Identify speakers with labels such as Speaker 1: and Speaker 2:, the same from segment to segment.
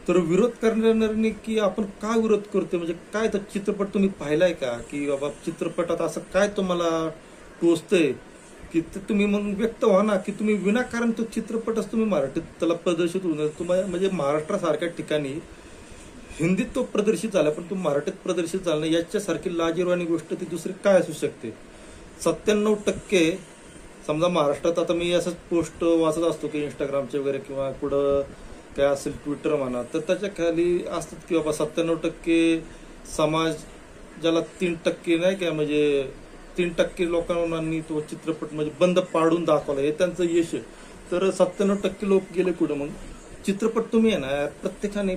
Speaker 1: तर विरोध करणाऱ्यांनी की आपण का विरोध करतोय, म्हणजे काय तर चित्रपट तुम्ही पाहिलाय का, की बाबा चित्रपटात असं काय तुम्हाला टोचतंय की ते तुम्ही मग व्यक्त व्हा ना, की तुम्ही विनाकारण तो चित्रपटच तुम्ही मराठीत त्याला प्रदर्शित होऊन तुम्हाला, म्हणजे महाराष्ट्रासारख्या ठिकाणी हिंदीत तो प्रदर्शित झाला पण तो मराठीत प्रदर्शित झाला नाही, याच्यासारखी लाजिरवाणी गोष्ट ती दुसरी काय असू शकते. 97% समजा महाराष्ट्रात, आता मी असंच पोस्ट वाचत असतो की इंस्टाग्रामचे वगैरे किंवा कुठं काय असेल ट्विटर म्हणा, तर त्याच्या खाली असतात की बाबा 97% समाज, ज्याला 3% नाही का, म्हणजे 3% लोकांनी तो चित्रपट म्हणजे बंद पाडून दाखवला, हे त्यांचं यश आहे. तर 97% लोक गेले कुठं. मग चित्रपट तुम्ही आहे ना प्रत्येकाने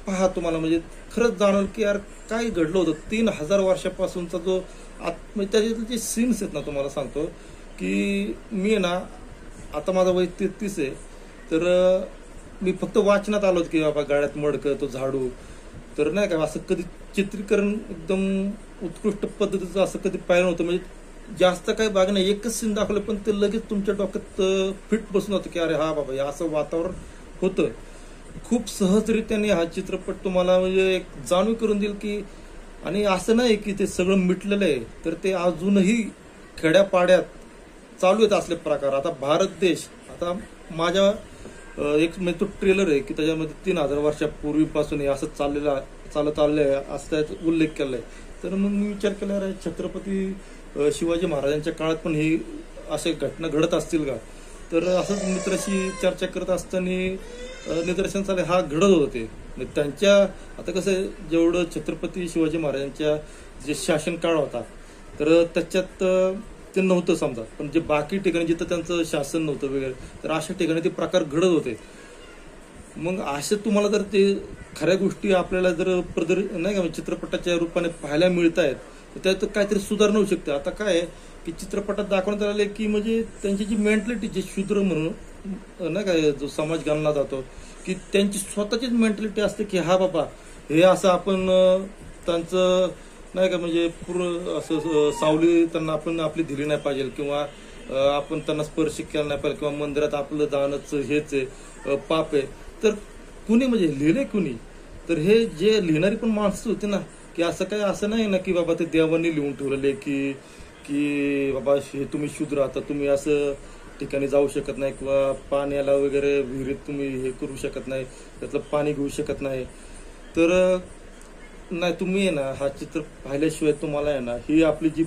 Speaker 1: पहा, तुम्हाला म्हणजे खरंच जाणवलं की यार काय घडलं होतं 3000 वर्षापासूनचा जो म्हणजे त्याच्यातले जे सीन्स आहेत ना, तुम्हाला सांगतो की मी आहे ना, आता माझा वय 33 आहे, तर मी फक्त वाचनात आलो की बाबा गाड्यात मडकं, तो झाडू, तर नाही का असं कधी चित्रीकरण एकदम उत्कृष्ट पद्धतीचं असं कधी पाहिलं नव्हतं. म्हणजे जास्त काही भाग नाही, एकच सीन दाखवलं पण ते लगेच तुमच्या डोक्यात फिट बसून होतं की अरे हा बाबा हे असं वातावरण होतं. खूप सहजरित्याने हा चित्रपट तुम्हाला म्हणजे एक जाणीव करून देईल की, आणि असं नाही की ते सगळं मिटलेलं आहे, तर ते अजूनही खेड्यापाड्यात चालू आहेत असले प्रकार. आता भारत देश, आता माझ्या एक म्हणजे तो ट्रेलर आहे की त्याच्यामध्ये 3000 वर्षापूर्वीपासून हे असं चालत आलेलं आहे असं त्याचा उल्लेख केलाय. तर मग मी विचार केला, अरे छत्रपती शिवाजी महाराजांच्या काळात पण ही अशा घटना घडत असतील का. तर असंच मित्राशी चर्चा करत असताना निदर्शनास आले हा घडत होते त्यांच्या. आता कसं जेवढं छत्रपती शिवाजी महाराजांच्या जे शासन काळ होता तर त्याच्यात ते नव्हतं समजा, पण जे बाकी ठिकाणी जिथं त्यांचं शासन नव्हतं वगैरे, तर अशा ठिकाणी ते प्रकार घडत होते. मग असे तुम्हाला जर ते खऱ्या गोष्टी आपल्याला जर नाही का चित्रपटाच्या रूपाने पाहायला मिळत आहेत, तर त्यात काहीतरी सुधारणा होऊ शकते. आता काय आहे की चित्रपटात दाखवण्यात आले की म्हणजे त्यांची जी मेंटॅलिटी, जे शूद्र म्हणून नाही काय जो समाज गणला जातो, की त्यांची स्वतःचीच मेंटॅलिटी असते की हा बाबा हे असं आपण त्यांचं नाही का म्हणजे पूर्ण असं सावली त्यांना आपण आपली दिली नाही पाहिजे, किंवा आपण त्यांना स्पर्श केला नाही पाहिजे, किंवा मंदिरात आपलं जाणंच हेच आहे पाप आहे. तर कुणी म्हणजे लिहिले कुणी, तर हे जे लिहिणारी पण माणसं होती ना, की असं काही असं नाही ना की बाबा ते देवांनी लिहून ठेवलेले की की बाबा हे तुम्ही शूद्र, आता तुम्ही असं ठिकाणी जाऊ शकत नाही, किंवा पाण्याला वगैरे विहिरीत तुम्ही हे करू शकत नाही, त्यातलं पाणी घेऊ शकत नाही. तर नाही, तुम्ही आहे ना हा चित्र पाहिल्याशिवाय तुम्हाला आहे ना ही आपली जी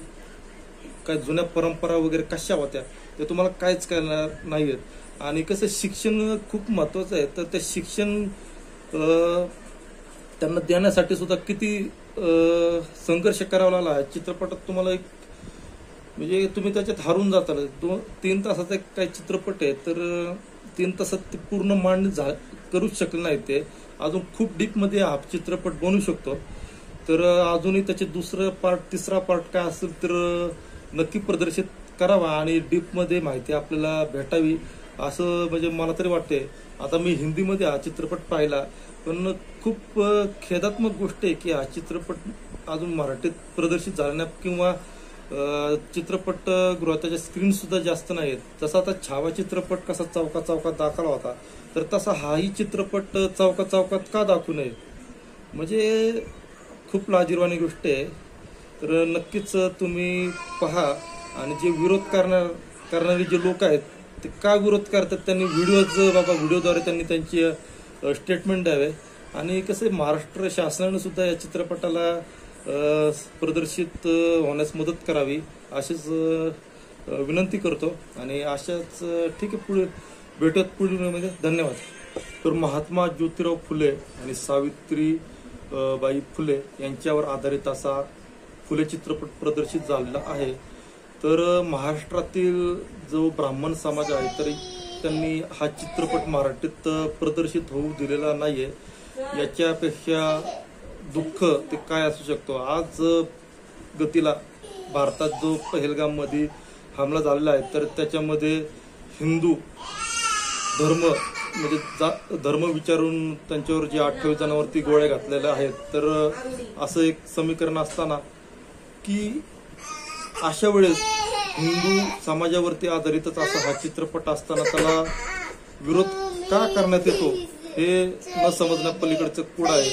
Speaker 1: काय जुन्या परंपरा वगैरे कशा होत्या ते तुम्हाला काहीच कळणार नाहीयेत. आणि कसं शिक्षण खूप महत्वाचं आहे, तर ते शिक्षण त्यांना देण्यासाठी सुद्धा किती संघर्ष करावा लागला. चित्रपटात तुम्हाला एक म्हणजे तुम्ही त्याच्यात हारून जाताल. 3 तासाचा एक काही चित्रपट आहे, तर 3 तासात ते पूर्ण मांड करूच शकले नाही. ते अजून खूप डीप मध्ये हा चित्रपट बनू शकतो. तर अजूनही त्याचे दुसरं पार्ट, तिसरा पार्ट काय असेल तर नक्की प्रदर्शित करावा आणि डीप मध्ये माहिती आपल्याला भेटावी असं म्हणजे मला तरी वाटते. आता मी हिंदीमध्ये हा चित्रपट पाहिला, पण खूप खेदात्मक गोष्ट आहे की हा चित्रपट अजून मराठीत प्रदर्शित झाला नाही, किंवा चित्रपट गृहाच्या स्क्रीन सुद्धा जास्त नाहीत. जसा आता छावा चित्रपट कसा चौकात चौकात दाखवला होता, तर तसा हाही चित्रपट चौकात चौकात का दाखवू नये, म्हणजे खूप लाजिरवाणी गोष्ट आहे. तर नक्कीच तुम्ही पहा. आणि जे विरोध करणारे जे लोक आहेत ते का विरोध करतात, त्यांनी व्हिडिओद्वारे त्यांनी त्यांची स्टेटमेंट द्यावे. आणि कसं महाराष्ट्र शासनाने सुद्धा या चित्रपटाला प्रदर्शित होण्यास मदत करावी अशीच विनंती करतो. आणि अशाच ठीक आहे, पुढे भेटत पुढील व्हिडिओमध्ये. धन्यवाद. तर महात्मा ज्योतिराव फुले आणि सावित्रीबाई फुले यांच्यावर आधारित असा फुले चित्रपट प्रदर्शित झालेला आहे. तर महाराष्ट्रातील जो ब्राह्मण समाज आहे, तर त्यांनी हा चित्रपट मराठीत प्रदर्शित होऊ दिलेला नाहीये. याच्यापेक्षा दुःख ते काय असू शकतो. आज गतीला भारतात जो पहलगाम मध्ये हमला झालेला आहे, तर त्याच्यामध्ये हिंदू धर्म विचारून त्यांच्यावर जे 28 जणांवरती गोळ्या घातलेल्या आहेत. तर असं एक समीकरण असताना की अशा वेळेस हिंदू समाजावरती आधारितच असा हा चित्रपट असताना त्याला विरोध का करण्यात येतो हे न समजण्या पलीकडचं कुड आहे.